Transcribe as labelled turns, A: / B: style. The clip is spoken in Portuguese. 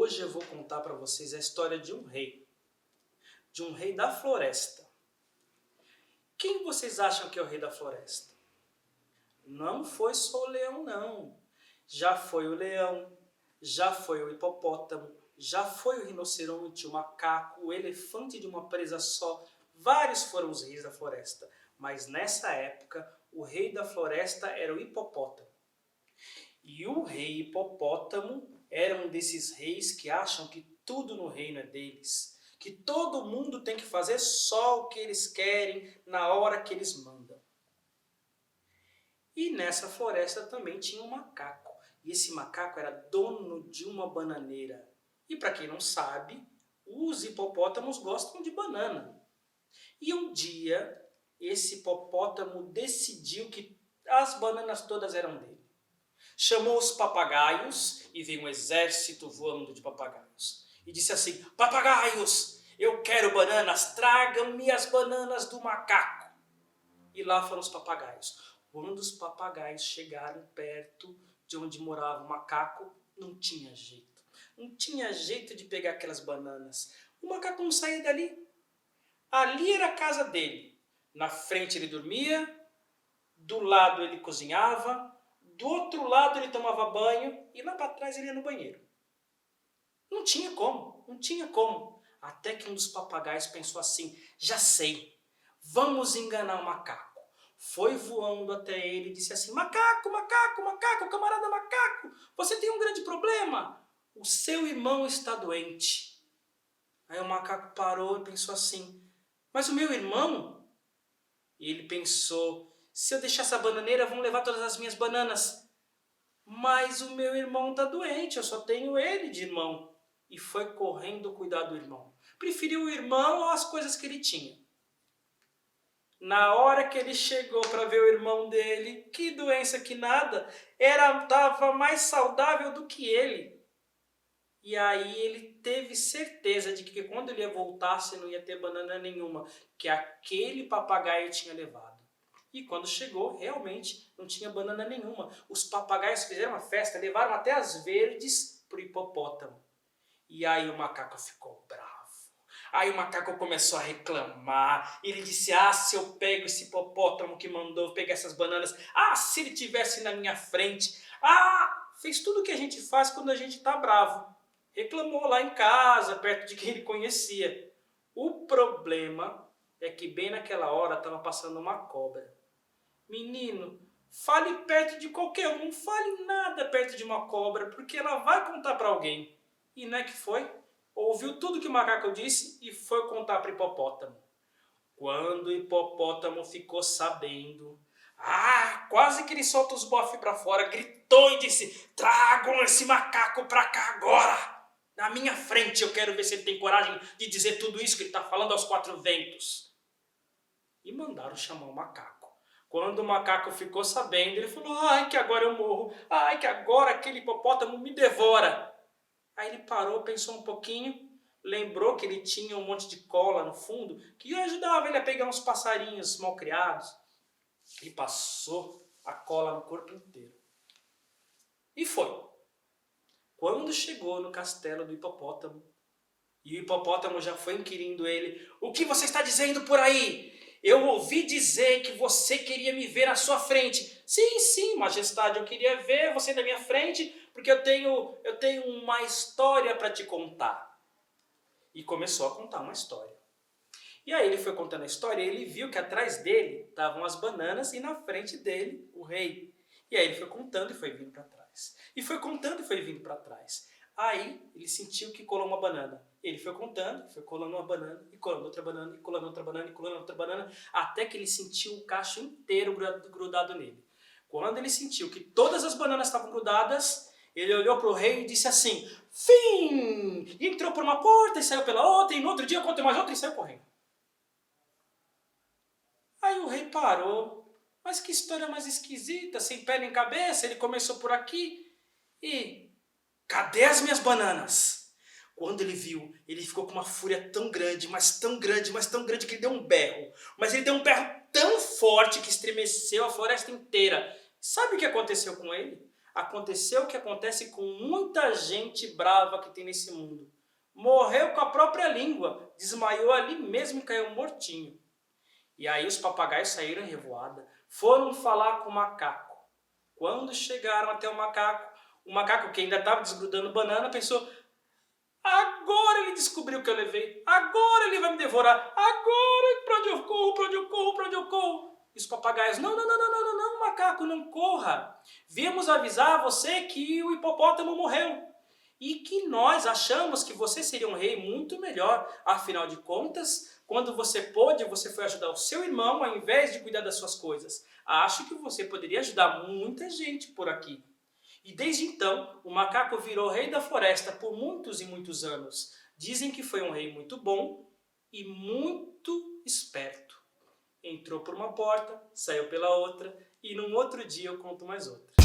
A: Hoje eu vou contar para vocês a história de um rei da floresta. Quem vocês acham que é o rei da floresta? Não foi só o leão, não. Já foi o leão, já foi o hipopótamo, já foi o rinoceronte, o macaco, o elefante de uma presa só. Vários foram os reis da floresta, mas nessa época o rei da floresta era o hipopótamo. E o rei hipopótamo era um desses reis que acham que tudo no reino é deles, que todo mundo tem que fazer só o que eles querem, na hora que eles mandam. E nessa floresta também tinha um macaco, e esse macaco era dono de uma bananeira. E para quem não sabe, os hipopótamos gostam de banana. E um dia, esse hipopótamo decidiu que as bananas todas eram dele. Chamou os papagaios e veio um exército voando de papagaios. E disse assim: papagaios, eu quero bananas, tragam-me as bananas do macaco. E lá foram os papagaios. Quando os papagaios chegaram perto de onde morava o macaco, não tinha jeito. Não tinha jeito de pegar aquelas bananas. O macaco não saía dali. Ali era a casa dele. Na frente ele dormia, do lado ele cozinhava, do outro lado ele tomava banho e lá para trás ele ia no banheiro. Não tinha como. Até que um dos papagaios pensou assim: já sei, vamos enganar o macaco. Foi voando até ele e disse assim: macaco, macaco, macaco, camarada macaco, você tem um grande problema. O seu irmão está doente. Aí o macaco parou e pensou assim: mas o meu irmão? E ele pensou: se eu deixar essa bananeira, vão levar todas as minhas bananas. Mas o meu irmão está doente, eu só tenho ele de irmão. E foi correndo cuidar do irmão. Preferiu o irmão às coisas que ele tinha. Na hora que ele chegou para ver o irmão dele, que doença que nada, estava mais saudável do que ele. E aí ele teve certeza de que quando ele ia voltar, não ia ter banana nenhuma, que aquele papagaio tinha levado. E quando chegou, realmente não tinha banana nenhuma. Os papagaios fizeram uma festa, levaram até as verdes para o hipopótamo. E aí o macaco ficou bravo. Aí o macaco começou a reclamar. Ele disse: ah, se eu pego esse hipopótamo que mandou pegar essas bananas. Ah, se ele tivesse na minha frente. Ah, fez tudo o que a gente faz quando a gente está bravo. Reclamou lá em casa, perto de quem ele conhecia. O problema é que bem naquela hora estava passando uma cobra. Menino, fale perto de qualquer um, não fale nada perto de uma cobra, porque ela vai contar para alguém. E não é que foi? Ouviu tudo que o macaco disse e foi contar para o hipopótamo. Quando o hipopótamo ficou sabendo, quase que ele solta os bofes para fora, gritou e disse: tragam esse macaco para cá agora! Na minha frente, eu quero ver se ele tem coragem de dizer tudo isso que ele está falando aos quatro ventos. E mandaram chamar o macaco. Quando o macaco ficou sabendo, ele falou: ai, que agora eu morro. Ai, que agora aquele hipopótamo me devora. Aí ele parou, pensou um pouquinho, lembrou que ele tinha um monte de cola no fundo, que ajudava ele a pegar uns passarinhos mal criados. E passou a cola no corpo inteiro. E foi. Quando chegou no castelo do hipopótamo, e o hipopótamo já foi inquirindo ele: o que você está dizendo por aí? Eu ouvi dizer que você queria me ver na sua frente. Sim, majestade, eu queria ver você na minha frente, porque eu tenho uma história para te contar. E começou a contar uma história. E aí ele foi contando a história e ele viu que atrás dele estavam as bananas e na frente dele o rei. E aí ele foi contando e foi vindo para trás. E foi contando e foi vindo para trás. Aí ele sentiu que colou uma banana. Ele foi contando, foi colando uma banana, e colando outra banana, e colando outra banana, e colando outra banana, até que ele sentiu o cacho inteiro grudado nele. Quando ele sentiu que todas as bananas estavam grudadas, ele olhou para o rei e disse assim: fim! E entrou por uma porta e saiu pela outra, e no outro dia contou mais outra e saiu correndo. Aí o rei parou. Mas que história mais esquisita, sem pé nem cabeça. Ele começou por aqui e... cadê as minhas bananas? Quando ele viu, ele ficou com uma fúria tão grande, mas tão grande, mas tão grande que ele deu um berro. Mas ele deu um berro tão forte que estremeceu a floresta inteira. Sabe o que aconteceu com ele? Aconteceu o que acontece com muita gente brava que tem nesse mundo. Morreu com a própria língua, desmaiou ali mesmo e caiu mortinho. E aí os papagaios saíram em revoada, foram falar com o macaco. Quando chegaram até o macaco que ainda estava desgrudando banana, pensou: agora ele descobriu que eu levei, agora ele vai me devorar, agora para onde eu corro, para onde eu corro, para onde eu corro. E os papagaios: não, macaco, não corra. Viemos avisar você que o hipopótamo morreu. E que nós achamos que você seria um rei muito melhor. Afinal de contas, quando você pôde, você foi ajudar o seu irmão ao invés de cuidar das suas coisas. Acho que você poderia ajudar muita gente por aqui. E desde então, o macaco virou rei da floresta por muitos e muitos anos. Dizem que foi um rei muito bom e muito esperto. Entrou por uma porta, saiu pela outra, e num outro dia eu conto mais outra.